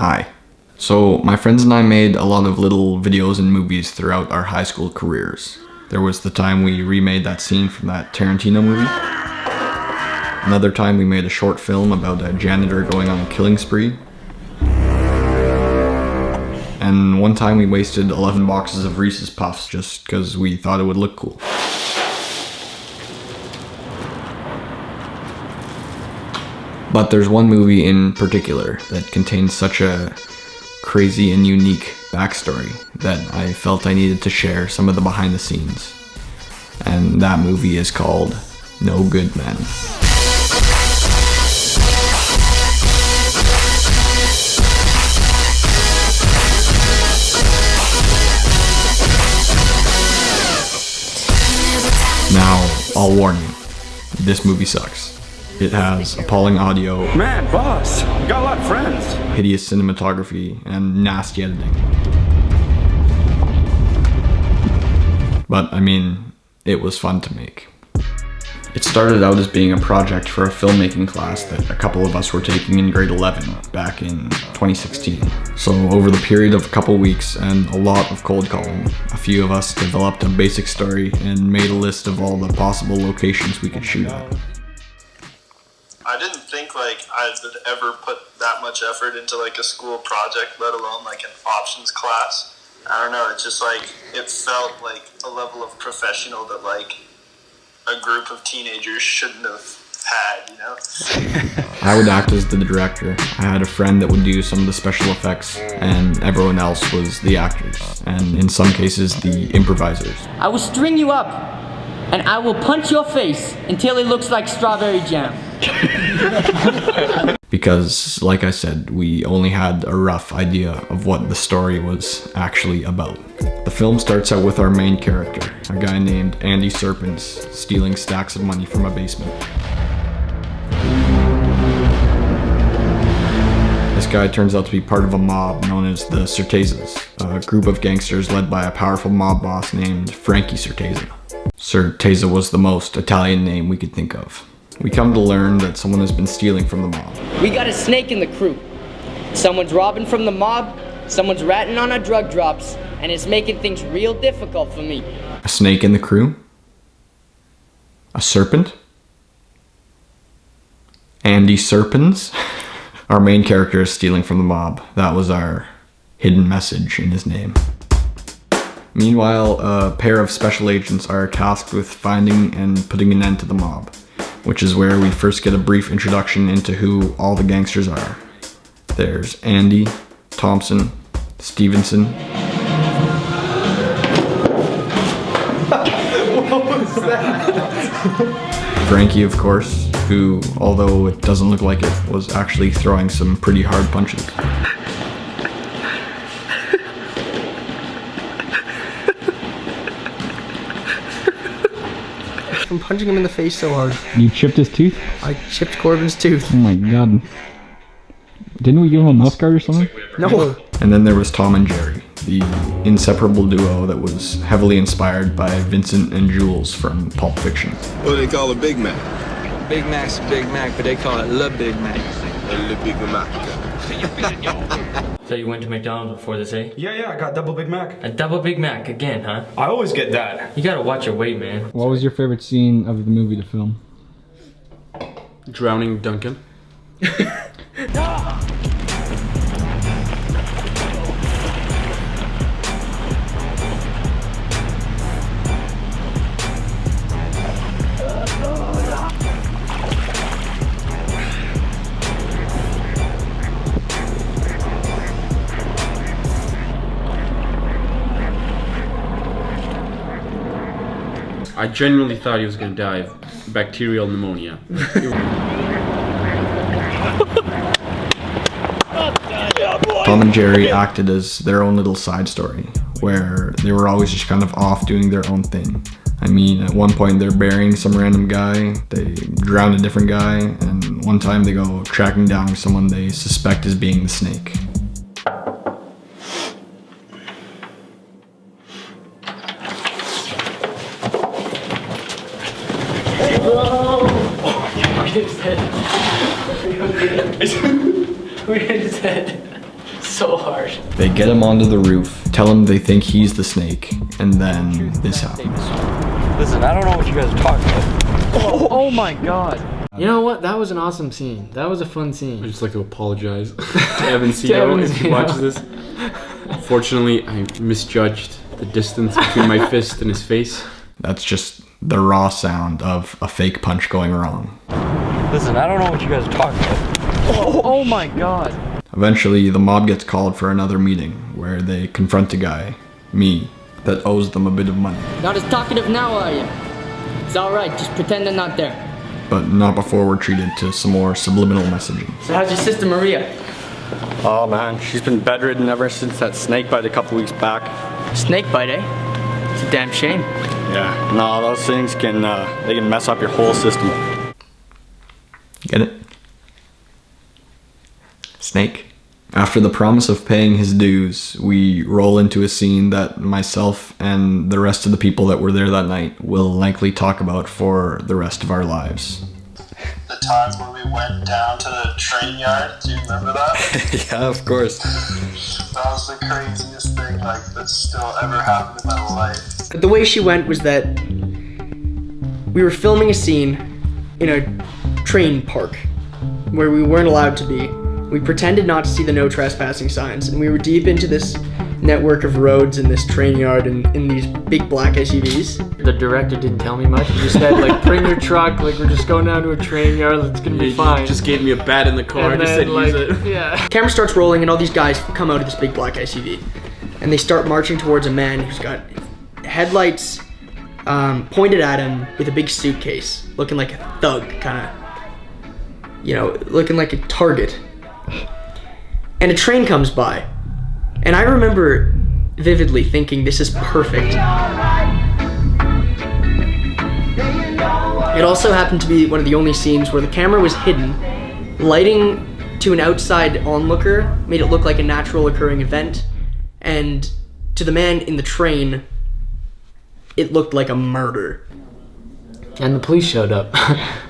Hi. So my friends and I made a lot of little videos and movies throughout our high school careers. There was the time we remade that scene from that Tarantino movie. Another time we made a short film about a janitor going on a killing spree. And one time we wasted 11 boxes of Reese's Puffs just because we thought it would look cool. But there's one movie in particular that contains such a crazy and unique backstory that I felt I needed to share some of the behind the scenes. And that movie is called No Good Men. Now, I'll warn you, this movie sucks. It has appalling audio, man, boss, you got a lot of friends, hideous cinematography, and nasty editing. But, I mean, it was fun to make. It started out as being a project for a filmmaking class that a couple of us were taking in grade 11 back in 2016. So over the period of a couple weeks and a lot of cold calling, a few of us developed a basic story and made a list of all the possible locations we could shoot at. I didn't think I would ever put that much effort into a school project, let alone an options class. I don't know, it's just it felt like a level of professional that a group of teenagers shouldn't have had, you know? I would act as the director. I had a friend that would do some of the special effects, and everyone else was the actors, and in some cases the improvisers. I will string you up, and I will punch your face until it looks like strawberry jam. Because, like I said, we only had a rough idea of what the story was actually about. The film starts out with our main character, a guy named Andy Serpents, stealing stacks of money from a basement. This guy turns out to be part of a mob known as the Certezas, a group of gangsters led by a powerful mob boss named Frankie Certeza. Certeza was the most Italian name we could think of. We come to learn that someone has been stealing from the mob. We got a snake in the crew. Someone's robbing from the mob, someone's ratting on our drug drops, and it's making things real difficult for me. A snake in the crew? A serpent? Andy Serpents? Our main character is stealing from the mob. That was our hidden message in his name. Meanwhile, a pair of special agents are tasked with finding and putting an end to the mob, which is where we first get a brief introduction into who all the gangsters are. There's Andy, Thompson, Stevenson. What was that? Frankie, of course, who, although it doesn't look like it, was actually throwing some pretty hard punches. I'm punching him in the face so hard. You chipped his tooth? I chipped Corbin's tooth. Oh my god. Didn't we give him a mouth guard or something? No. And then there was Tom and Jerry, the inseparable duo that was heavily inspired by Vincent and Jules from Pulp Fiction. What do they call a Big Mac? Big Mac's a Big Mac, but they call it Le Big Mac. Le Big Mac. So you went to McDonald's before this, eh? Yeah, I got double Big Mac. A double Big Mac again, huh? I always get that. You gotta watch your weight, man. What was your favorite scene of the movie to film? Drowning Duncan. I genuinely thought he was gonna die of bacterial pneumonia. Tom and Jerry acted as their own little side story, where they were always just kind of off doing their own thing. I mean, at one point they're burying some random guy, they drown a different guy, and one time they go tracking down someone they suspect as being the snake. We hit his head. We hit his head. so hard. They get him onto the roof, tell him they think he's the snake, and then this happens. Listen, I don't know what you guys are talking about. Oh my god. You know what? That was an awesome scene. That was a fun I'd scene. just like to apologize to Evan CEO if he watches this. Fortunately, I misjudged the distance between my fist and his face. That's just the raw sound of a fake punch going wrong. Listen, I don't know what you guys are talking about. Oh my god. Eventually, the mob gets called for another meeting where they confront a guy, me, that owes them a bit of money. Not as talkative now, are you? It's alright, just pretend they're not there. But not before we're treated to some more subliminal messaging. So how's your sister Maria? Oh man, she's been bedridden ever since that snake bite a couple weeks back. Snake bite, eh? It's a damn shame. Yeah, no, those things can they can mess up your whole system. Get it? Snake. After the promise of paying his dues, we roll into a scene that myself and the rest of the people that were there that night will likely talk about for the rest of our lives. The time where we went down to the train yard, do you remember that? Yeah, of course. That was the craziest thing like that's still ever happened in my life. The way she went was that we were filming a scene in a train park where we weren't allowed to be. We pretended not to see the no trespassing signs, and we were deep into this network of roads in this train yard and in these big black SUVs. The director didn't tell me much. He just said, like, bring your truck, like, we're just going down to a train yard, it's gonna be fine. He just gave me a bat in the car, And just then, said like, use it. yeah. Camera starts rolling, and all these guys come out of this big black SUV, and they start marching towards a man who's got headlights pointed at him with a big suitcase, looking like a thug, kind of, you know, looking like a target. And a train comes by, and I remember vividly thinking, this is perfect. It also happened to be one of the only scenes where the camera was hidden. Lighting to an outside onlooker made it look like a natural occurring event, and to the man in the train, it looked like a murder. And the police showed up.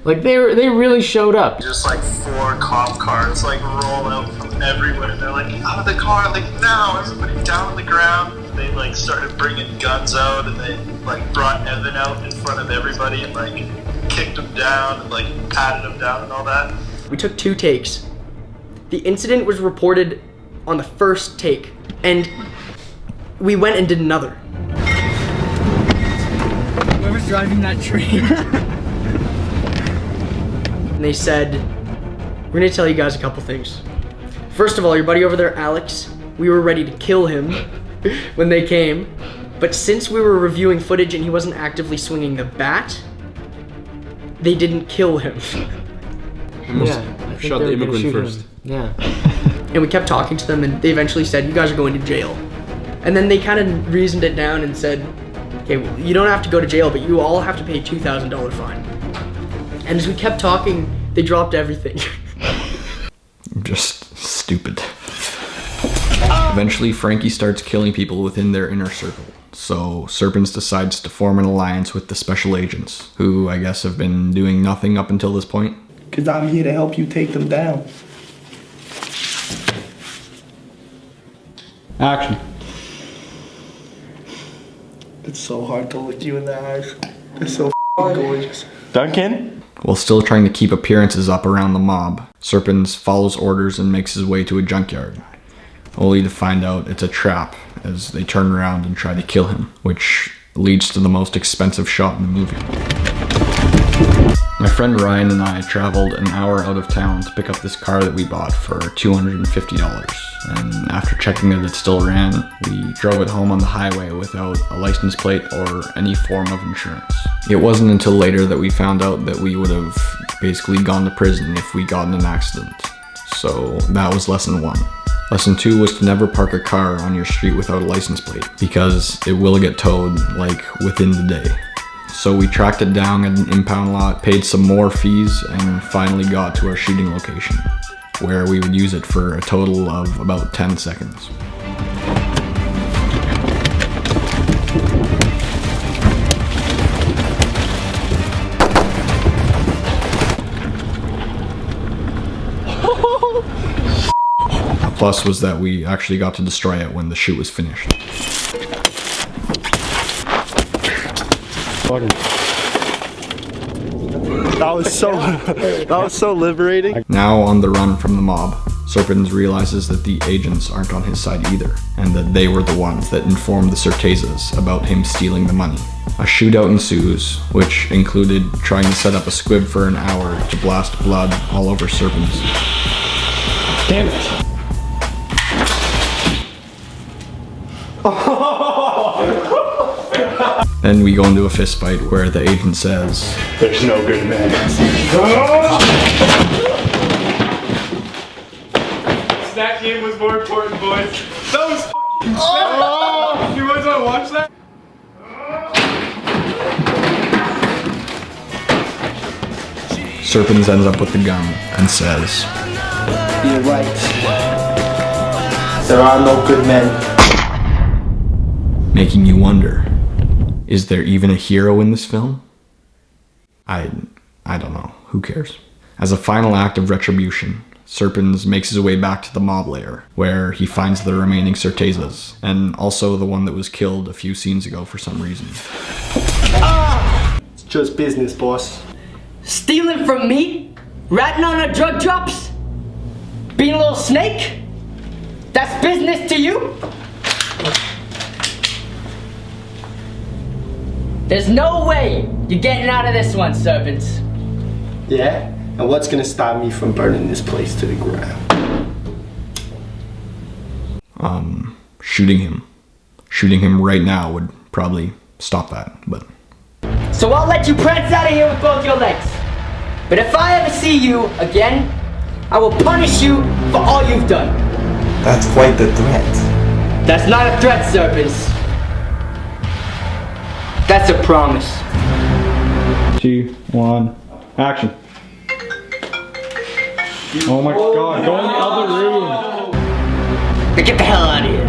Like, they really showed up. Just like 4 cop cars like roll out from everywhere, and they're like, out of the car, like now, everybody down on the ground. They like started bringing guns out, and they like brought Evan out in front of everybody and like kicked him down and like patted him down and all that. We took 2 takes. The incident was reported on the first take, and we went and did another. Whoever's driving that train. And they said, we're gonna tell you guys a couple things. First of all, your buddy over there, Alex, we were ready to kill him when they came, but since we were reviewing footage and he wasn't actively swinging the bat, they didn't kill him. Almost I think shot they the were gonna immigrant shoot first. him. Yeah. And we kept talking to them, and they eventually said, you guys are going to jail. And then they kind of reasoned it down and said, okay, well, you don't have to go to jail, but you all have to pay a $2,000 fine. And as we kept talking, they dropped everything. Just stupid. Eventually, Frankie starts killing people within their inner circle. So Serpents decides to form an alliance with the special agents, who I guess have been doing nothing up until this point. Because I'm here to help you take them down. Action. It's so hard to look you in the eyes. They're so gorgeous. Duncan? While still trying to keep appearances up around the mob, Serpents follows orders and makes his way to a junkyard, only to find out it's a trap as they turn around and try to kill him, which leads to the most expensive shot in the movie. My friend Ryan and I traveled an hour out of town to pick up this car that we bought for $250, and after checking that it still ran, we drove it home on the highway without a license plate or any form of insurance. It wasn't until later that we found out that we would have basically gone to prison if we got in an accident. So that was lesson 1. Lesson 2 was to never park a car on your street without a license plate, because it will get towed, like, within the day. So we tracked it down at an impound lot, paid some more fees, and finally got to our shooting location, where we would use it for a total of about 10 seconds. plus was that we actually got to destroy it when the shoot was finished. That was so liberating. Now on the run from the mob, Serpens realizes that the agents aren't on his side either, and that they were the ones that informed the Certezas about him stealing the money. A shootout ensues, which included trying to set up a squib for an hour to blast blood all over Serpens. Damn it. Then we go into a fist fight where the agent says, There's no good man. That game was more important, boys. That was oh! You guys want to watch that? Serpens ends up with the gun and says, You're right. There are no good men. making you wonder, is there even a hero in this film? I don't know. Who cares? As a final act of retribution, Serpens makes his way back to the mob lair, where he finds the remaining Certezas, and also the one that was killed a few scenes ago for some reason. It's just business, boss. Stealing from me? Ratting on our drug drops? Being a little snake? That's business to you? There's no way you're getting out of this one, Serpents. Yeah? And what's gonna stop me from burning this place to the ground? Shooting him. Shooting him right now would probably stop that, but... So I'll let you prance out of here with both your legs. But if I ever see you again, I will punish you for all you've done. That's quite the threat. That's not a threat, Serpents. That's a promise. 2, 1, action. Oh my god, go in the other room. Now get the hell out of here.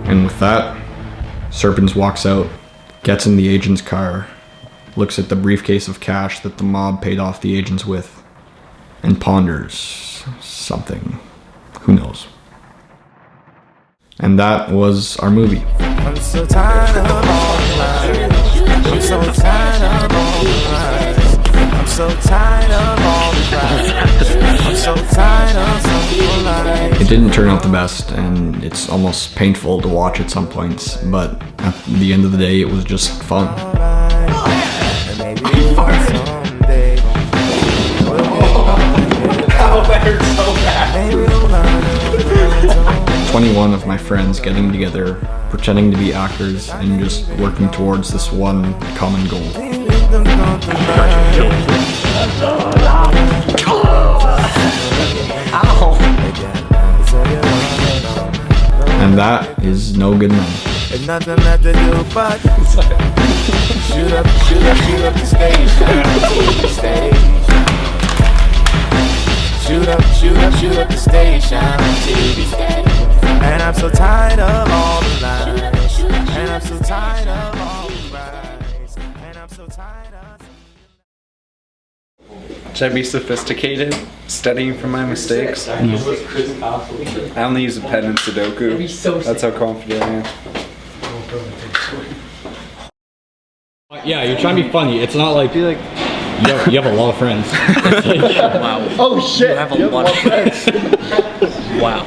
And with that, Serpens walks out, gets in the agent's car, looks at the briefcase of cash that the mob paid off the agents with, and ponders something. Who knows? And that was our movie. I'm so tired of all the lies. I'm so tired of all the lies. I'm so tired of all the lies. I'm so tired of some people lies. It didn't turn out the best, and it's almost painful to watch at some points, but at the end of the day, it was just fun. Someday. Oh, that hurt so bad. 21 of my friends getting together, pretending to be actors, and just working towards this one common goal. And that is No Good Men. There's nothing left to do but shoot up the stage. Shoot up the station. And I'm so tired of all the lies. And I'm so tired of all the lies. And I'm so tired of... Should I be sophisticated, studying from my mistakes? I only use a pen and Sudoku. That's how confident I am. Yeah, you're trying to be funny. It's not like you have a lot of friends. Wow. Oh shit! You have a lot of friends. Wow.